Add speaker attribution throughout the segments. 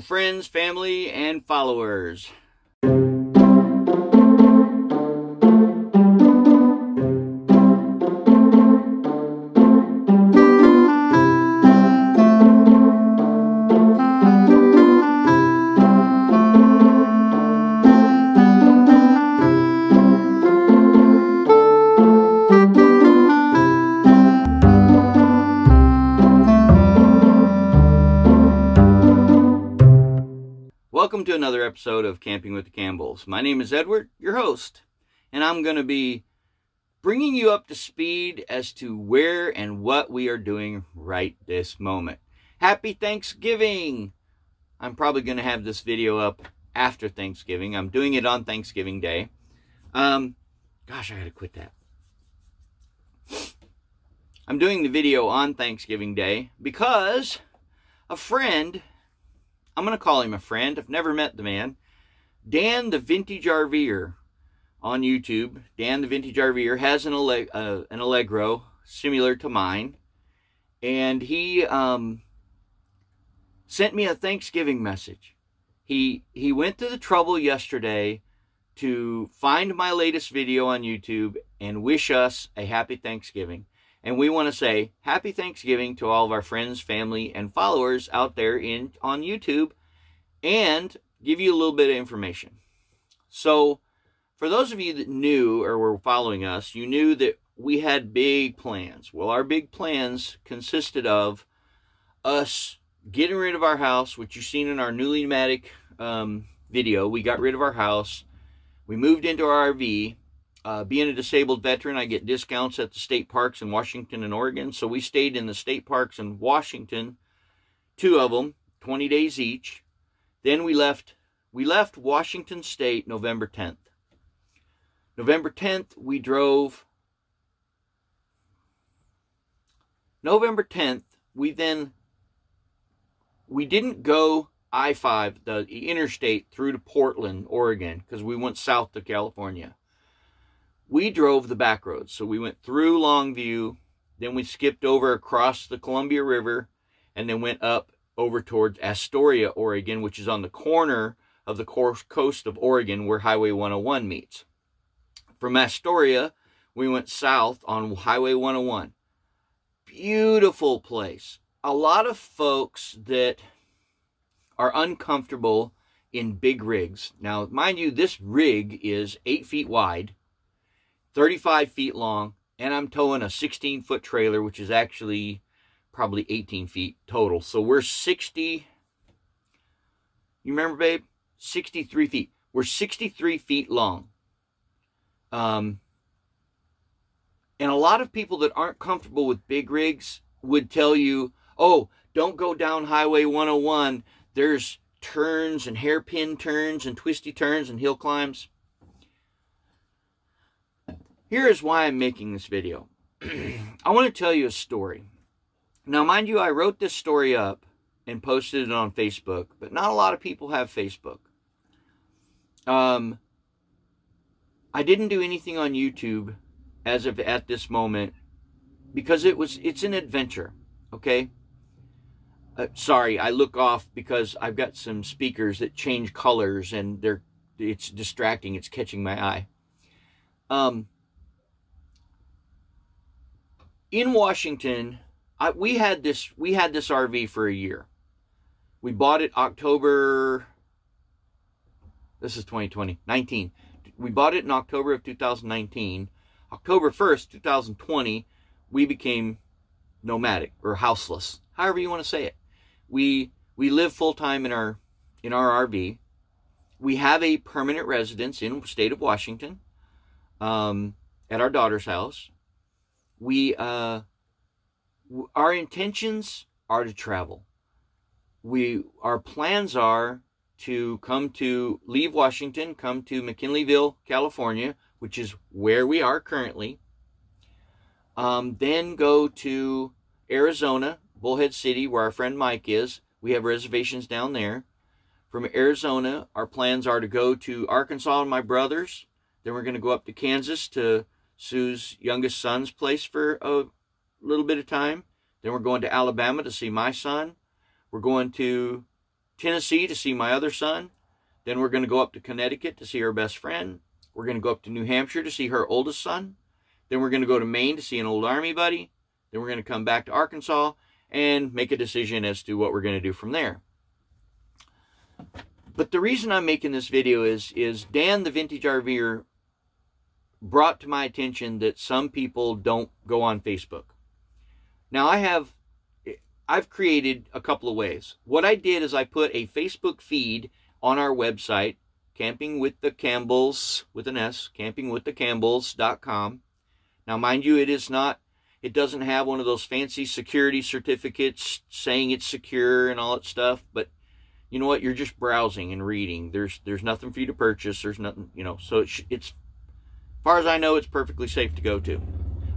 Speaker 1: friends, family, and followers. Welcome to another episode of Camping with the Campbells. My name is Edward, your host, and I'm going to be bringing you up to speed as to where and what we are doing right this moment. Happy Thanksgiving! I'm probably going to have this video up after Thanksgiving. I'm doing it on Thanksgiving Day. Gosh, I gotta quit that. I'm doing the video on Thanksgiving Day because a friend, I'm going to call him a friend. I've never met the man. Dan the Vintage RVer on YouTube. Dan the Vintage RVer has an Allegro similar to mine. And he sent me a Thanksgiving message. He went to the trouble yesterday to find my latest video on YouTube and wish us a happy Thanksgiving. And we want to say happy Thanksgiving to all of our friends, family, and followers out there on YouTube, and give you a little bit of information. So, for those of you that knew or were following us, you knew that we had big plans. Well, our big plans consisted of us getting rid of our house, which you've seen in our newly pneumatic video. We got rid of our house. We moved into our RV. Being a disabled veteran, I get discounts at the state parks in Washington and Oregon. So we stayed in the state parks in Washington, 2 of them, 20 days each. Then we left Washington State November 10th. November 10th, we drove. November 10th, we didn't go I-5, the interstate, through to Portland, Oregon, because we went south to California. We drove the back roads. So we went through Longview, then we skipped over across the Columbia River, and then went up over towards Astoria, Oregon, which is on the corner of the coast of Oregon where Highway 101 meets. From Astoria, we went south on Highway 101. Beautiful place. A lot of folks that are uncomfortable in big rigs. Now, mind you, this rig is 8 feet wide, 35 feet long, and I'm towing a 16-foot trailer, which is actually probably 18 feet total. So we're 60, you remember, babe? 63 feet. We're 63 feet long. And a lot of people that aren't comfortable with big rigs would tell you, oh, don't go down Highway 101. There's turns and hairpin turns and twisty turns and hill climbs. Here is why I'm making this video. I want to tell you a story. Now, mind you, I wrote this story up and posted it on Facebook, but not a lot of people have Facebook. I didn't do anything on YouTube as of at this moment because it's an adventure, okay? Sorry, I look off because I've got some speakers that change colors and it's distracting. It's catching my eye. In Washington, we had this RV for a year. We bought it October, this is 2019. We bought it in October of 2019. October 1st, 2020, we became nomadic or houseless, however you want to say it. We live full-time in our RV. We have a permanent residence in the state of Washington, at our daughter's house. Our intentions are to travel. Our plans are to leave Washington, come to McKinleyville, California, which is where we are currently. Then go to Arizona, Bullhead City, where our friend Mike is. We have reservations down there. From Arizona, our plans are to go to Arkansas and my brother's. Then we're going to go up to Kansas to Sue's youngest son's place for a little bit of time. Then we're going to Alabama to see my son. We're going to Tennessee to see my other son. Then we're going to go up to Connecticut to see her best friend. We're going to go up to New Hampshire to see her oldest son. Then we're going to go to Maine to see an old Army buddy. Then we're going to come back to Arkansas and make a decision as to what we're going to do from there. But the reason I'm making this video is Dan the Vintage RVer brought to my attention that some people don't go on Facebook. Now I've created a couple of ways. What I did is I put a Facebook feed on our website, Camping with the Campbells, with an S, campingwiththecampbells.com. Now, mind you, it doesn't have one of those fancy security certificates saying it's secure and all that stuff, but you know what? You're just browsing and reading. There's nothing for you to purchase. There's nothing, so it's as far as I know, it's perfectly safe to go to.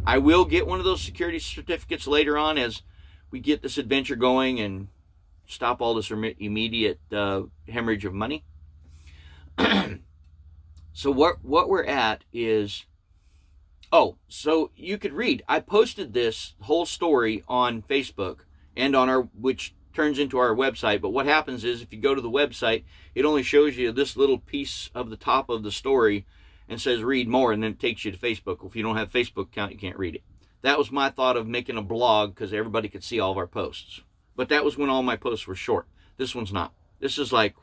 Speaker 1: I will get one of those security certificates later on as we get this adventure going and stop all this immediate hemorrhage of money. So what we're at is, so you could read. I posted this whole story on Facebook and on which turns into our website. But what happens is if you go to the website, it only shows you this little piece of the top of the story and says read more, and then it takes you to Facebook. If you don't have a Facebook account, you can't read it. That was my thought of making a blog because everybody could see all of our posts. But that was when all my posts were short. This one's not. This is like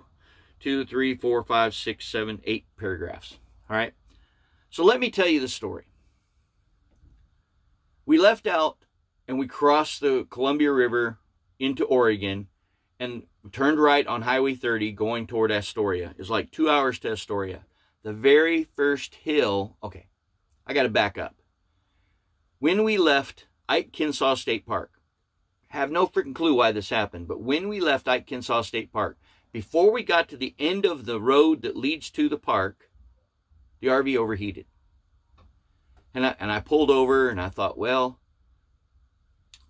Speaker 1: 2, 3, 4, 5, 6, 7, 8 paragraphs. All right. So let me tell you the story. We left out and we crossed the Columbia River into Oregon and turned right on Highway 30 going toward Astoria. It's like 2 hours to Astoria. The very first hill, okay, I got to back up. When we left Ike-Kennesaw State Park, have no freaking clue why this happened, but when we left Ike-Kennesaw State Park, before we got to the end of the road that leads to the park, the RV overheated. And I pulled over and I thought, well,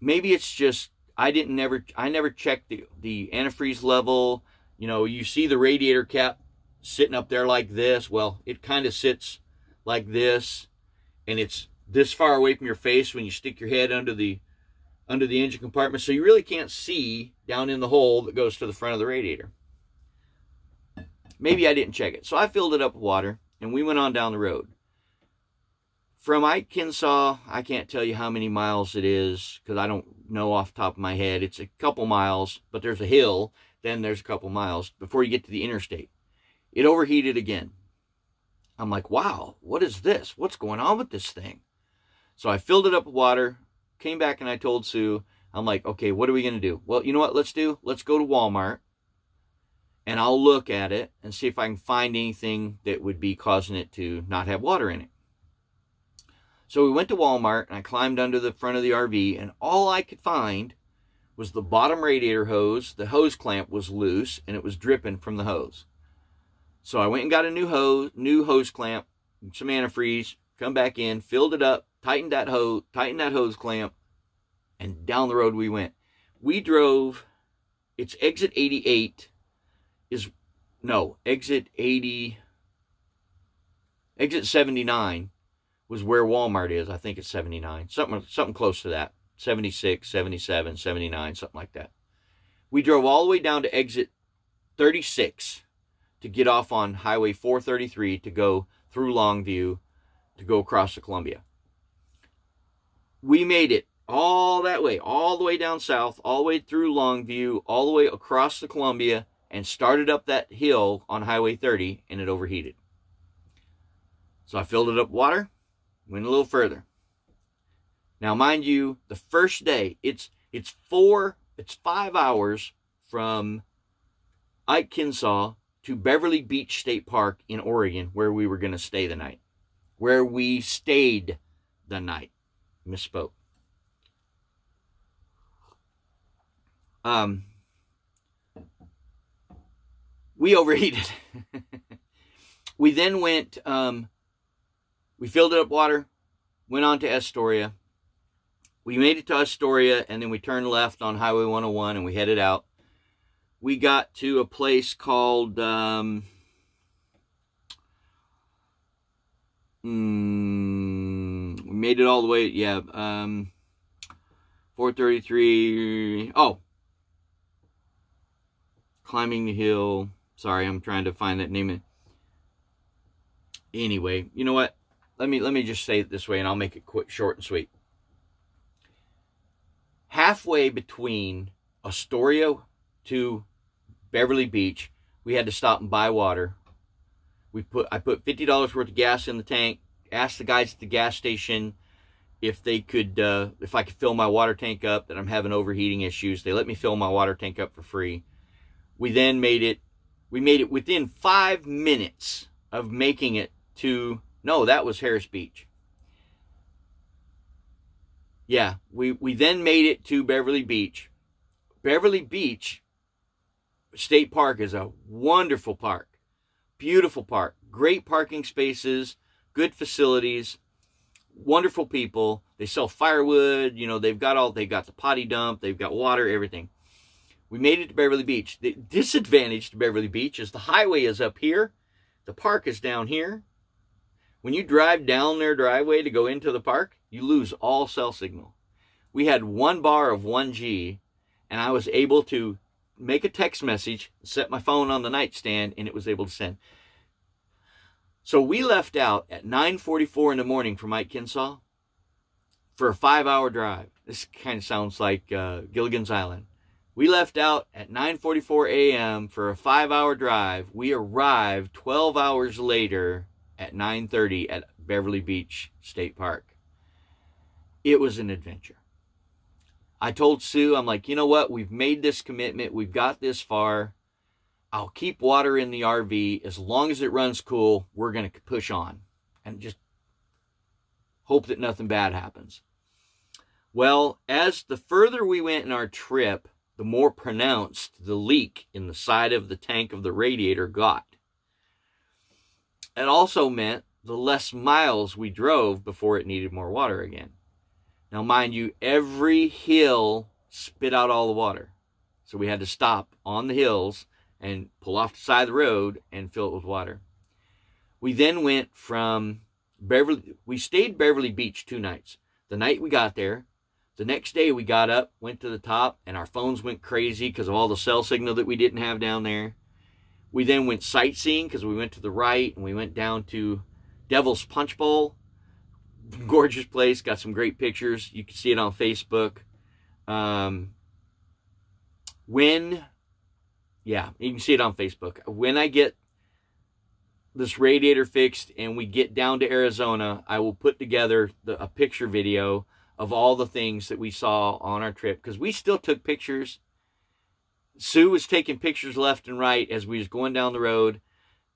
Speaker 1: maybe it's just, I never checked the antifreeze level. You see the radiator cap sitting up there like this. Well, it kind of sits like this, and it's this far away from your face when you stick your head under the engine compartment, so you really can't see down in the hole that goes to the front of the radiator. Maybe I didn't check it. So I filled it up with water, and we went on down the road. From Ike-Kennesaw, I can't tell you how many miles it is, because I don't know off the top of my head. It's a couple miles, but there's a hill, then there's a couple miles before you get to the interstate. It overheated again. I'm like, wow, what is this? What's going on with this thing? So I filled it up with water, came back and I told Sue, I'm like, okay, what are we going to do? Well, you know what let's do? Let's go to Walmart and I'll look at it and see if I can find anything that would be causing it to not have water in it. So we went to Walmart and I climbed under the front of the RV, and all I could find was the bottom radiator hose. The hose clamp was loose and it was dripping from the hose. So I went and got a new hose clamp, some antifreeze, come back in, filled it up, tightened that hose clamp, and down the road we went. We drove, it's exit 88 exit 79 was where Walmart is. I think it's 79, something close to that, 76, 77, 79, something like that. We drove all the way down to exit 36 to get off on Highway 433 to go through Longview to go across the Columbia. We made it all that way, all the way down south, all the way through Longview, all the way across the Columbia, and started up that hill on Highway 30, and it overheated. So I filled it up with water, went a little further. Now, mind you, the first day, it's 5 hours from Ike-Kennesaw to Beverly Beach State Park in Oregon, where we were going to stay the night. Where we stayed the night. Misspoke. We overheated. We then went, we filled it up water, went on to Astoria. We made it to Astoria, and then we turned left on Highway 101, and we headed out. We got to a place called, we made it all the way, 433, Climbing the hill. Sorry, I'm trying to find that name. Anyway, you know what? Let me just say it this way, and I'll make it quick, short and sweet. Halfway between Astoria to Beverly Beach, we had to stop and buy water. I put $50 worth of gas in the tank. Asked the guys at the gas station if they could, if I could fill my water tank up, that I'm having overheating issues. They let me fill my water tank up for free. We then made it within 5 minutes of making it to, no, that was Harris Beach. Yeah, we then made it to Beverly Beach. Beverly Beach State Park is a wonderful park. Beautiful park. Great parking spaces, good facilities, wonderful people. They sell firewood, you know, they've got the potty dump, they've got water, everything. We made it to Beverly Beach. The disadvantage to Beverly Beach is the highway is up here. The park is down here. When you drive down their driveway to go into the park, you lose all cell signal. We had 1 bar of 1G, and I was able to make a text message, set my phone on the nightstand, and it was able to send. So we left out at 9:44 in the morning from Mike Kinsaw for a 5-hour drive. This kind of sounds like Gilligan's Island. We left out at 9:44 a.m. for a 5-hour drive. We arrived 12 hours later at 9:30 at Beverly Beach State Park. It was an adventure. I told Sue, I'm like, you know what? We've made this commitment. We've got this far. I'll keep water in the RV. As long as it runs cool, we're going to push on and just hope that nothing bad happens. Well, as the further we went in our trip, the more pronounced the leak in the side of the tank of the radiator got. It also meant the less miles we drove before it needed more water again. Now, mind you, every hill spit out all the water. So we had to stop on the hills and pull off the side of the road and fill it with water. We then went from we stayed Beverly Beach 2 nights. The night we got there, the next day we got up, went to the top, and our phones went crazy because of all the cell signal that we didn't have down there. We then went sightseeing because we went to the right and we went down to Devil's Punch Bowl. Gorgeous place, got some great pictures. You can see it on Facebook. Yeah, you can see it on Facebook. When I get this radiator fixed and we get down to Arizona, I will put together a picture video of all the things that we saw on our trip, because we still took pictures. Sue was taking pictures left and right as we was going down the road.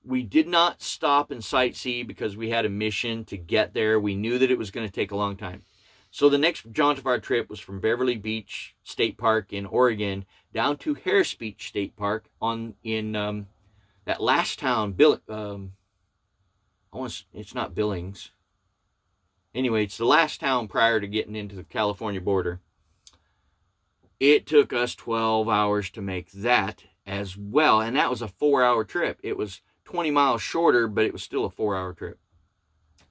Speaker 1: We did not stop and sightsee because we had a mission to get there. We knew that it was going to take a long time. So the next jaunt of our trip was from Beverly Beach State Park in Oregon down to Harris Beach State Park in that last town, it's not Billings. Anyway, it's the last town prior to getting into the California border. It took us 12 hours to make that as well, and that was a 4-hour trip. It was 20 miles shorter, but it was still a 4-hour trip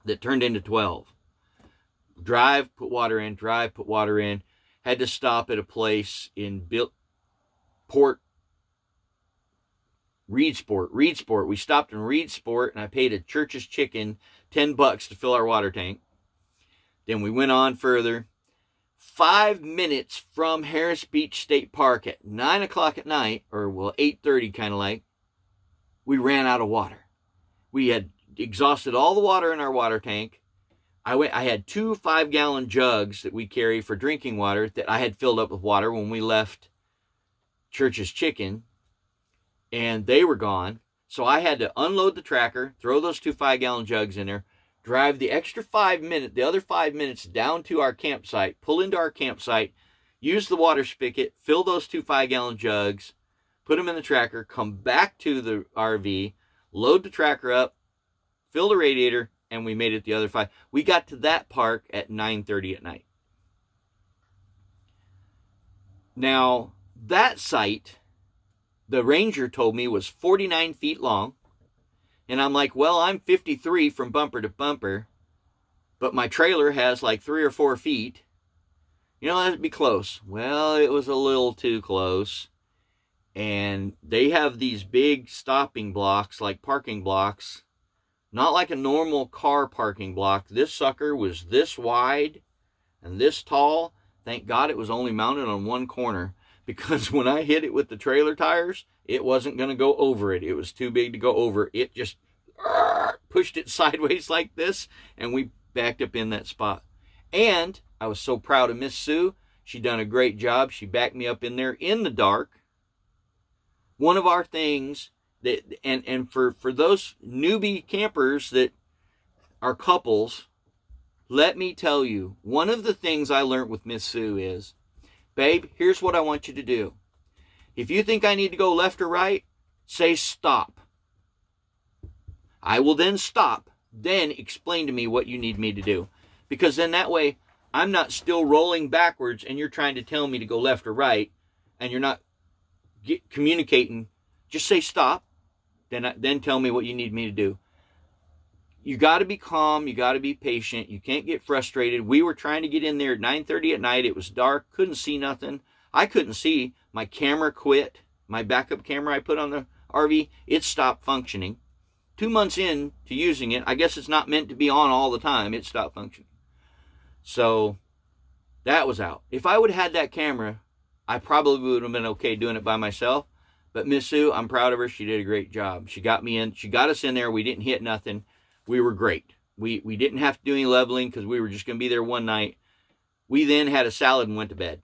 Speaker 1: that turned into 12. Drive, put water in, drive, put water in. Had to stop at a place in Reedsport. We stopped in Reedsport, and I paid a Church's Chicken $10 to fill our water tank. Then we went on further. 5 minutes from Harris Beach State Park at 9 o'clock at night, or well, 8:30 kind of like, we ran out of water. We had exhausted all the water in our water tank. I had 2 5-gallon jugs that we carry for drinking water that I had filled up with water when we left Church's Chicken, and they were gone. So I had to unload the tracker, throw those 2 5-gallon jugs in there, drive the extra 5 minutes, the other 5 minutes down to our campsite, pull into our campsite, use the water spigot, fill those 2 5-gallon jugs, put them in the tracker, come back to the RV, load the tracker up, fill the radiator, and we made it the other 5. We got to that park at 9:30 at night. Now, that site, the ranger told me, was 49 feet long. And I'm like, well, I'm 53 from bumper to bumper, but my trailer has like 3 or 4 feet. You know, that'd be close. Well, it was a little too close. And they have these big stopping blocks, like parking blocks, not like a normal car parking block. This sucker was this wide and this tall. Thank God it was only mounted on one corner, because when I hit it with the trailer tires, it wasn't going to go over it. It was too big to go over. It just pushed it sideways like this, and we backed up in that spot. And I was so proud of Miss Sue. She done a great job. She backed me up in there in the dark. One of our things that, and for those newbie campers that are couples, let me tell you, one of the things I learned with Miss Sue is, babe, here's what I want you to do. If you think I need to go left or right, say stop. I will then stop. Then explain to me what you need me to do. Because then that way, I'm not still rolling backwards and you're trying to tell me to go left or right, and you're not communicating. Just say stop. Then tell me what you need me to do. You got to be calm. You got to be patient. You can't get frustrated. We were trying to get in there at 9:30 at night. It was dark. Couldn't see nothing. I couldn't see. My camera quit. My backup camera I put on the RV, it stopped functioning. 2 months in to using it, I guess it's not meant to be on all the time. It stopped functioning. So that was out. If I would have had that camera, I probably would have been okay doing it by myself. But Miss Sue, I'm proud of her. She did a great job. She got me in. She got us in there. We didn't hit nothing. We were great. We didn't have to do any leveling because we were just going to be there one night. We then had a salad and went to bed.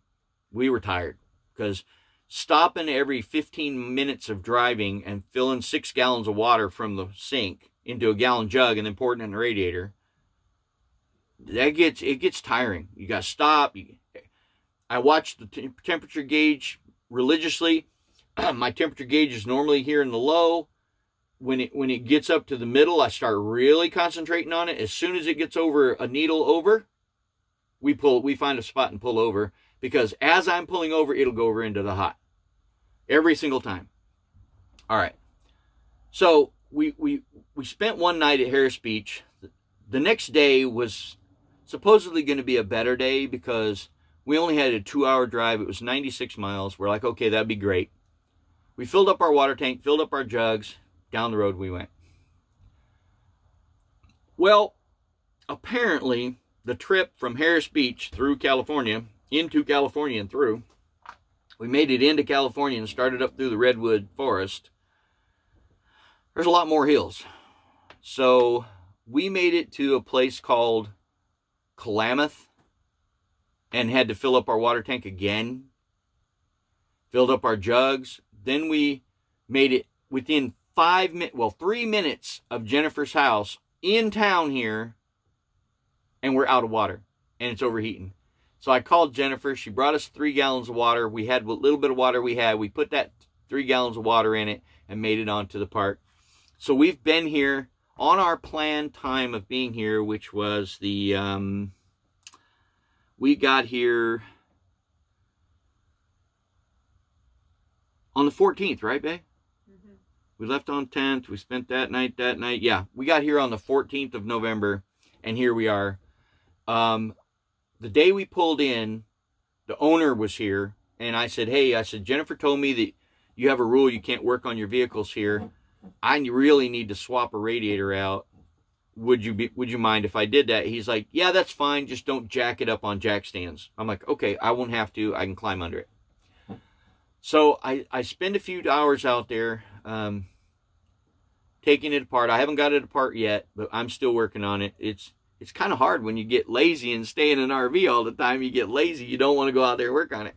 Speaker 1: We were tired because stopping every 15 minutes of driving and filling 6 gallons of water from the sink into a gallon jug and then pouring it in the radiator, it gets tiring. You got to stop. I watch the temperature gauge religiously. My temperature gauge is normally here in the low. When it gets up to the middle, I start really concentrating on it. As soon as it gets over a needle over, we find a spot and pull over, because as I'm pulling over, it'll go over into the hot. Every single time. All right. So we spent one night at Harris Beach. The next day was supposedly going to be a better day because we only had a 2-hour drive. It was 96 miles. We're like, okay, that'd be great. We filled up our water tank, filled up our jugs. Down the road we went. Well, apparently the trip from Harris Beach through California, into California and through, we made it into California and started up through the redwood forest. There's a lot more hills. So we made it to a place called Klamath and had to fill up our water tank again. Filled up our jugs. Then we made it within 3 minutes of Jennifer's house in town here, and we're out of water, and it's overheating. So I called Jennifer. She brought us 3 gallons of water. We had what little bit of water we had. We put that 3 gallons of water in it and made it onto the park. So we've been here on our planned time of being here, which was the, we got here on the 14th, right, babe? We left on 10th. We spent that night. Yeah, we got here on the 14th of November, and here we are. The day we pulled in, the owner was here, and I said, hey, Jennifer told me that you have a rule you can't work on your vehicles here. I really need to swap a radiator out. Would you mind if I did that? He's like, yeah, that's fine. Just don't jack it up on jack stands. I'm like, okay, I won't have to. I can climb under it. So I spend a few hours out there taking it apart. I haven't got it apart yet, but I'm still working on it. It's kind of hard when you get lazy and stay in an RV all the time. You get lazy. You don't want to go out there and work on it.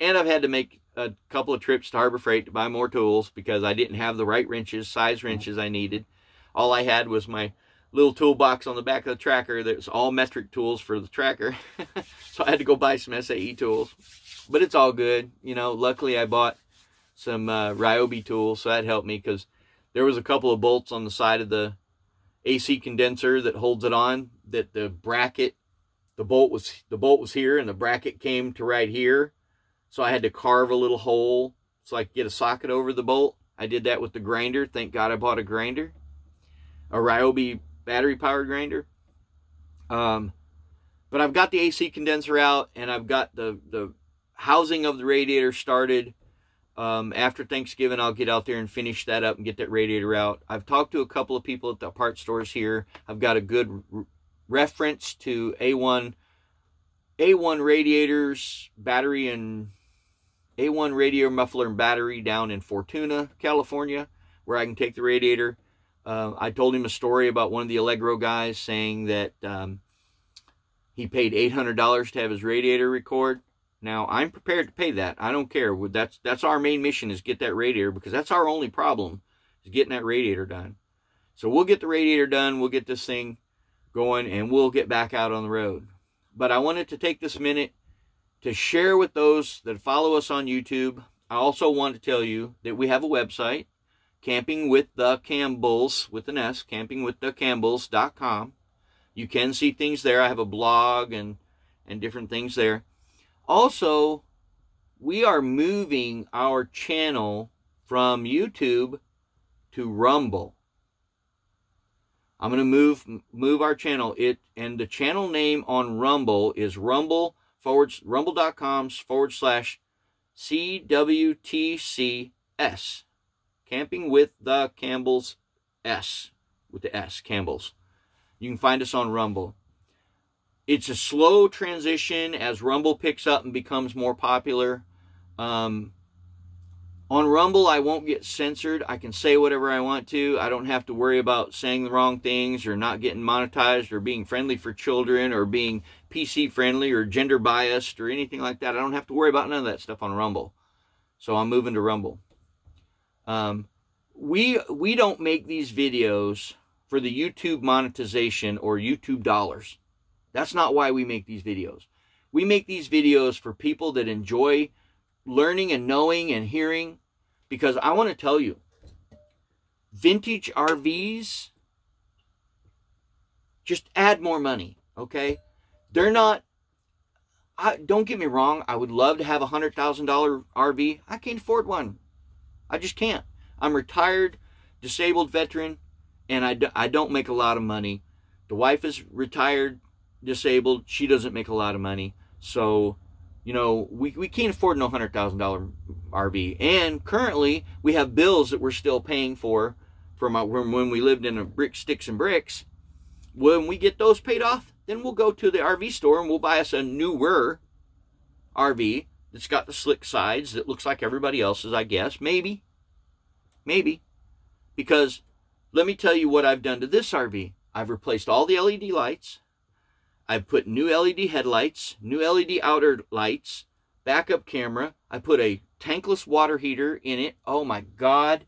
Speaker 1: And I've had to make a couple of trips to Harbor Freight to buy more tools because I didn't have the right size wrenches I needed. All I had was my little toolbox on the back of the tracker that was all metric tools for the tracker. So I had to go buy some SAE tools. But it's all good. You know, luckily I bought some Ryobi tools, so that helped me because there was a couple of bolts on the side of the AC condenser that holds it on, that the bracket, the bolt was here and the bracket came to right here. So I had to carve a little hole so I could get a socket over the bolt. I did that with the grinder. Thank God I bought a grinder. A Ryobi battery powered grinder. But I've got the AC condenser out and I've got the housing of the radiator started. After Thanksgiving, I'll get out there and finish that up and get that radiator out. I've talked to a couple of people at the parts stores here. I've got a good reference to A1 radiators, battery, and A1 radiator muffler and battery down in Fortuna, California, where I can take the radiator. I told him a story about one of the Allegro guys saying that he paid $800 to have his radiator record. Now, I'm prepared to pay that. I don't care. That's our main mission, is get that radiator, because that's our only problem, is getting that radiator done. So we'll get the radiator done, we'll get this thing going, and we'll get back out on the road. But I wanted to take this minute to share with those that follow us on YouTube. I also want to tell you that we have a website, Camping with the Campbells, with an S, campingwiththecampbells.com. You can see things there. I have a blog and different things there. Also, we are moving our channel from YouTube to Rumble. I'm going to move our channel. And the channel name on Rumble is rumble.com/CWTCS. Camping with the Campbells, S, with the S, Campbells. You can find us on Rumble. It's a slow transition as Rumble picks up and becomes more popular. On Rumble, I won't get censored. I can say whatever I want to. I don't have to worry about saying the wrong things or not getting monetized or being friendly for children or being PC friendly or gender biased or anything like that. I don't have to worry about none of that stuff on Rumble. So I'm moving to Rumble. We don't make these videos for the YouTube monetization or YouTube dollars. That's not why we make these videos. We make these videos for people that enjoy learning and knowing and hearing, because I want to tell you, vintage RVs just add more money, okay? They're not, don't get me wrong, I would love to have a $100,000 RV. I can't afford one. I just can't. I'm retired, disabled veteran, and I don't make a lot of money. The wife is retired, disabled. She doesn't make a lot of money. So, you know, we can't afford no $100,000 RV. And currently, we have bills that we're still paying for from when we lived in a sticks and bricks. When we get those paid off, then we'll go to the RV store and we'll buy us a newer RV that's got the slick sides that looks like everybody else's, I guess. Maybe. Because let me tell you what I've done to this RV. I've replaced all the LED lights. I've put new LED headlights, new LED outer lights, backup camera. I put a tankless water heater in it. Oh my God.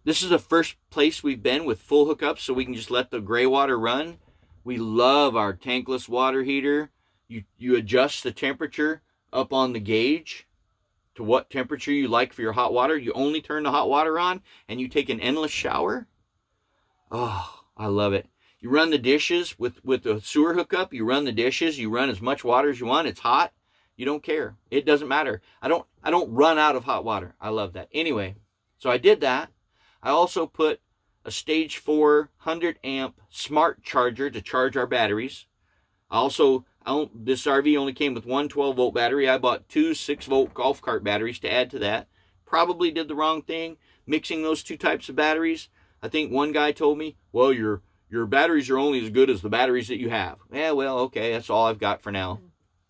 Speaker 1: This is the first place we've been with full hookups, so we can just let the gray water run. We love our tankless water heater. You adjust the temperature up on the gauge to what temperature you like for your hot water. You only turn the hot water on and you take an endless shower. Oh, I love it. You run the dishes with the sewer hookup. You run the dishes. You run as much water as you want. It's hot. You don't care. It doesn't matter. I don't run out of hot water. I love that. Anyway, so I did that. I also put a stage 4 100 amp smart charger to charge our batteries. This RV only came with one 12-volt battery. I bought two 6-volt golf cart batteries to add to that. Probably did the wrong thing mixing those two types of batteries. I think one guy told me, well, your batteries are only as good as the batteries that you have. Yeah, well, okay, that's all I've got for now.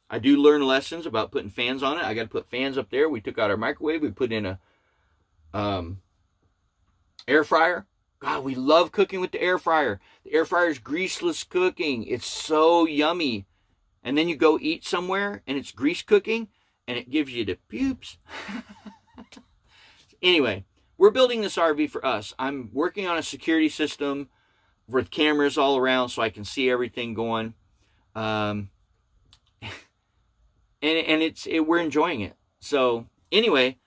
Speaker 1: I do learn lessons about putting fans on it. I got to put fans up there. We took out our microwave. We put in a air fryer. God, we love cooking with the air fryer. The air fryer is greaseless cooking. It's so yummy. And then you go eat somewhere and it's grease cooking and it gives you the poops. Anyway, we're building this RV for us. I'm working on a security system with cameras all around so I can see everything going. And we're enjoying it. So anyway,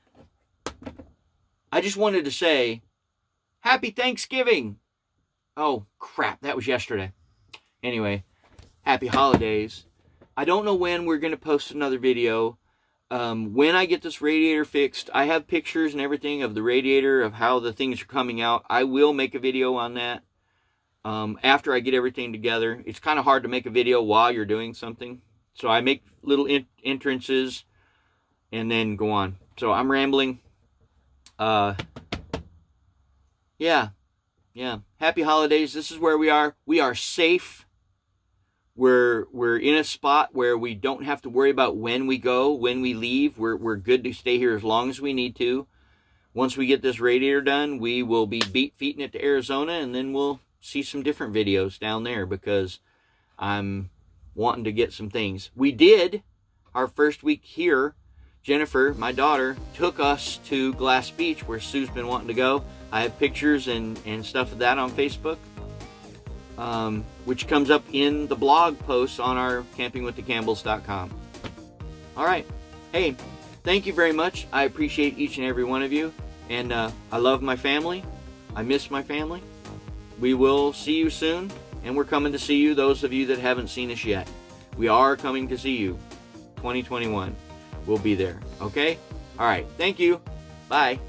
Speaker 1: I just wanted to say, Happy Thanksgiving. Oh, crap. That was yesterday. Anyway, happy holidays. I don't know when we're going to post another video. When I get this radiator fixed, I have pictures and everything of the radiator, of how the things are coming out. I will make a video on that after I get everything together. It's kind of hard to make a video while you're doing something. So I make little entrances and then go on. So I'm rambling. Yeah. Happy holidays. This is where we are. We are safe. We're in a spot where we don't have to worry about when we go, when we leave. We're good to stay here as long as we need to. Once we get this radiator done, we will be feeding it to Arizona, and then we'll see some different videos down there because I'm wanting to get some things. We did our first week here. Jennifer, my daughter, took us to Glass Beach where Sue's been wanting to go. I have pictures and stuff of that on Facebook, which comes up in the blog posts on our campingwiththecampbells.com. All right. Hey, thank you very much. I appreciate each and every one of you. And I love my family. I miss my family. We will see you soon. And we're coming to see you, those of you that haven't seen us yet. We are coming to see you. 2021. We'll be there. Okay? All right. Thank you. Bye.